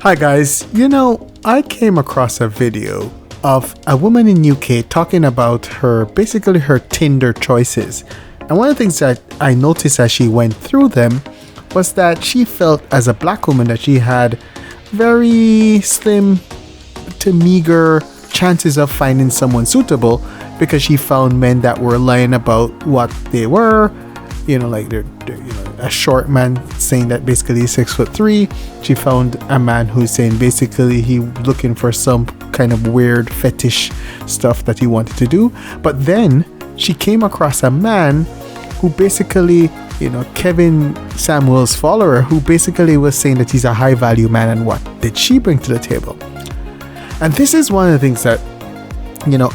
Hi guys, I came across a video of a woman in UK talking about basically her Tinder choices. And one of the things that I noticed as she went through them was that she felt as a black woman that she had very slim to meager chances of finding someone suitable because she found men that were lying about what they were, like they're a short man saying that basically he's 6'3". She found a man who's saying basically he looking for some kind of weird fetish stuff that he wanted to do. But then she came across a man who basically, Kevin Samuel's follower, who basically was saying that he's a high value man, and what did she bring to the table? And this is one of the things that,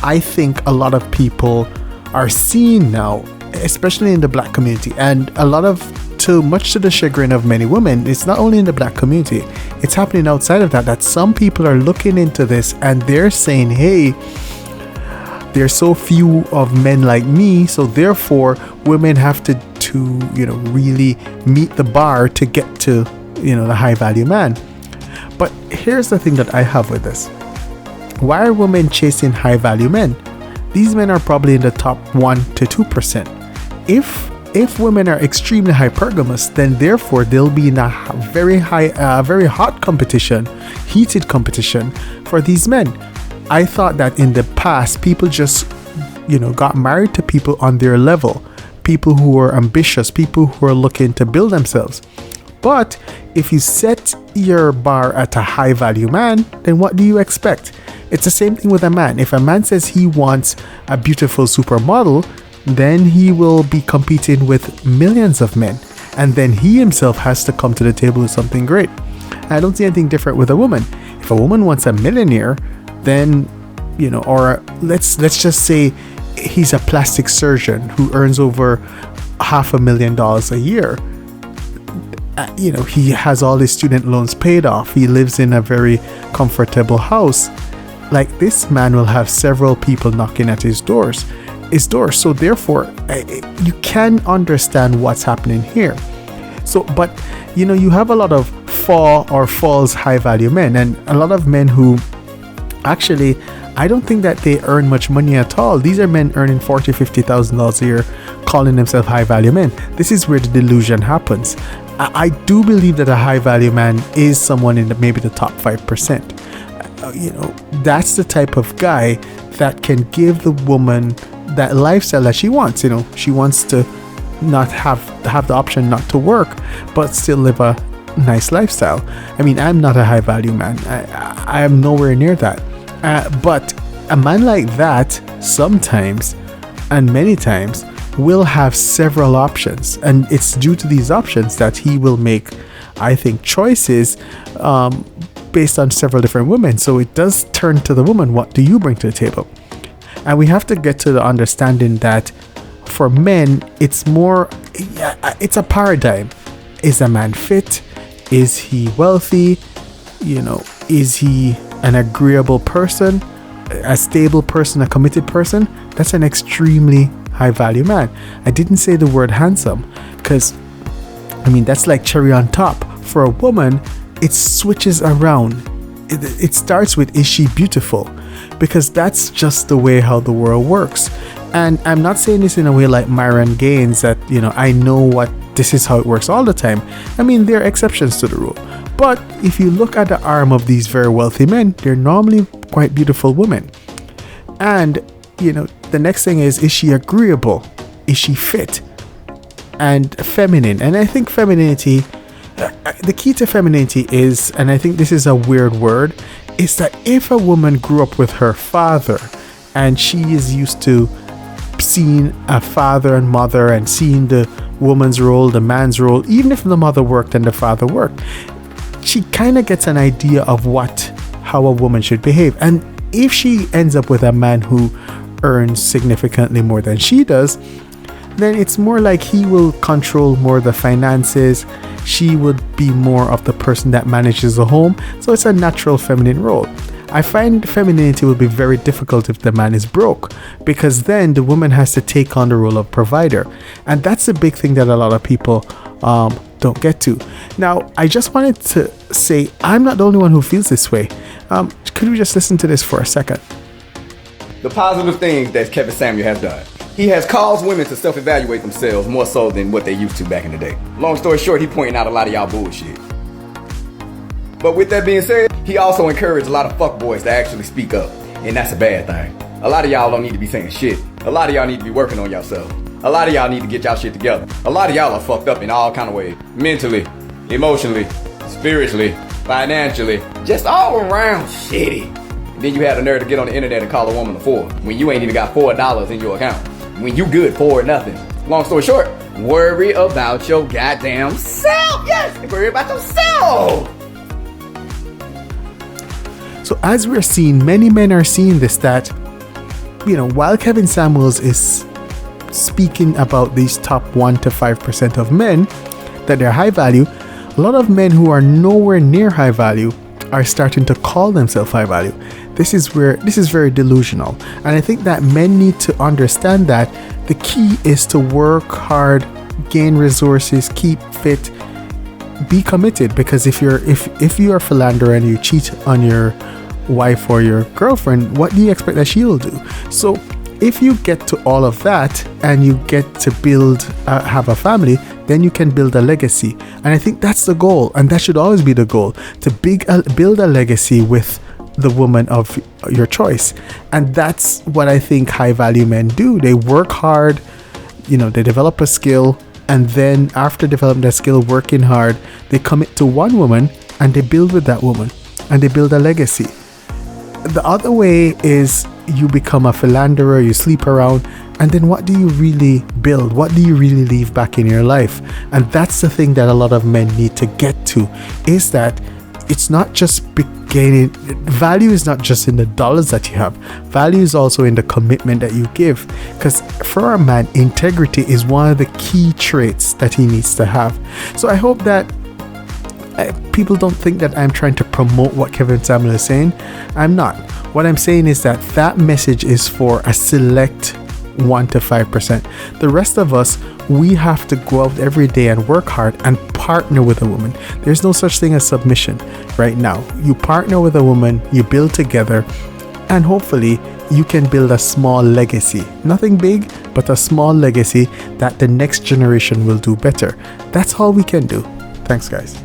I think a lot of people are seeing now, especially in the black community, and much to the chagrin of many women. It's not only in the black community, it's happening outside of that some people are looking into this and they're saying, hey, there's so few of men like me, so therefore women have to really meet the bar to get to the high value man. But here's the thing that I have with this: why are women chasing high value men? These men are probably in the top 1 to 2%. If women are extremely hypergamous, then therefore they'll be in a very hot competition, heated competition for these men. I thought that in the past people just got married to people on their level, people who were ambitious, people who are looking to build themselves. But if you set your bar at a high value man, then what do you expect? It's the same thing with a man. If a man says he wants a beautiful supermodel, then he will be competing with millions of men, and then he himself has to come to the table with something great. I don't see anything different with a woman. If a woman wants a millionaire, then or let's just say he's a plastic surgeon who earns over $500,000 a year. He has all his student loans paid off. He lives in a very comfortable house. Like, this man will have several people knocking at his door. So therefore, you can understand what's happening here. So, but you have a lot of false high value men, and a lot of men who actually, I don't think that they earn much money at all. These are men earning $40,000-$50,000 a year, calling themselves high value men. This is where the delusion happens. I do believe that a high value man is someone in maybe the top 5%. That's the type of guy that can give the woman that lifestyle that she wants. She wants to not have the option not to work, but still live a nice lifestyle. I'm not a high value man. I am nowhere near that. But a man like that sometimes, and many times, will have several options, and it's due to these options that he will make, I think, choices based on several different women. So it does turn to the woman, what do you bring to the table? And we have to get to the understanding that for men, it's a paradigm. Is a man fit? Is he wealthy? Is he an agreeable person, a stable person, a committed person? That's an extremely high value man. I didn't say the word handsome because that's like cherry on top. For a woman, it switches around. It starts with, is she beautiful? Because that's just the way how the world works. And I'm not saying this in a way like Myron Gaines that I know what this is how it works all the time. There are exceptions to the rule. But if you look at the arm of these very wealthy men, they're normally quite beautiful women. And the next thing is she agreeable? Is she fit? And feminine. And I think femininity, the key to femininity is, and I think this is a weird word, is that if a woman grew up with her father and she is used to seeing a father and mother and seeing the woman's role, the man's role, even if the mother worked and the father worked, she kind of gets an idea of how a woman should behave. And if she ends up with a man who earns significantly more than she does, then it's more like he will control more the finances. She would be more of the person that manages the home. So it's a natural feminine role. I find femininity will be very difficult if the man is broke, because then the woman has to take on the role of provider. And that's a big thing that a lot of people don't get to. Now, I just wanted to say I'm not the only one who feels this way. Could we just listen to this for a second? The positive things that Kevin Samuel has done. He has caused women to self-evaluate themselves more so than what they used to back in the day. Long story short, he pointing out a lot of y'all bullshit. But with that being said, he also encouraged a lot of fuckboys to actually speak up. And that's a bad thing. A lot of y'all don't need to be saying shit. A lot of y'all need to be working on yourself. A lot of y'all need to get y'all shit together. A lot of y'all are fucked up in all kind of ways. Mentally, emotionally, spiritually, financially, just all around shitty. And then you had the nerve to get on the internet and call a woman a whore when you ain't even got $4 in your account. When you good for nothing. Long story short, worry about your goddamn self. Yes, worry about yourself. So as we're seeing, many men are seeing this, that, while Kevin Samuels is speaking about these top 1 to 5% of men, that they're high value, a lot of men who are nowhere near high value are starting to call themselves high value. This is very delusional. And I think that men need to understand that the key is to work hard, gain resources, keep fit, be committed. Because if you are a philanderer and you cheat on your wife or your girlfriend, what do you expect that she'll do? So if you get to all of that and you get to have a family, then you can build a legacy. And I think that's the goal, and that should always be the goal, to build a legacy with the woman of your choice. And that's what I think high value men do. They work hard, they develop a skill, and then after developing that skill, working hard, they commit to one woman and they build with that woman and they build a legacy. The other way is you become a philanderer, you sleep around, and then what do you really build? What do you really leave back in your life? And that's the thing that a lot of men need to get to, is that it's not just gaining value, is not just in the dollars that you have. Value is also in the commitment that you give. Because for a man, integrity is one of the key traits that he needs to have. So I hope that people don't think that I'm trying to promote what Kevin Samuel is saying. I'm not. What I'm saying is that message is for a select 1 to 5%. The rest of us, we have to go out every day and work hard and partner with a woman. There's no such thing as submission right now. You partner with a woman, you build together, and hopefully you can build a small legacy. Nothing big, but a small legacy that the next generation will do better. That's all we can do. Thanks, guys.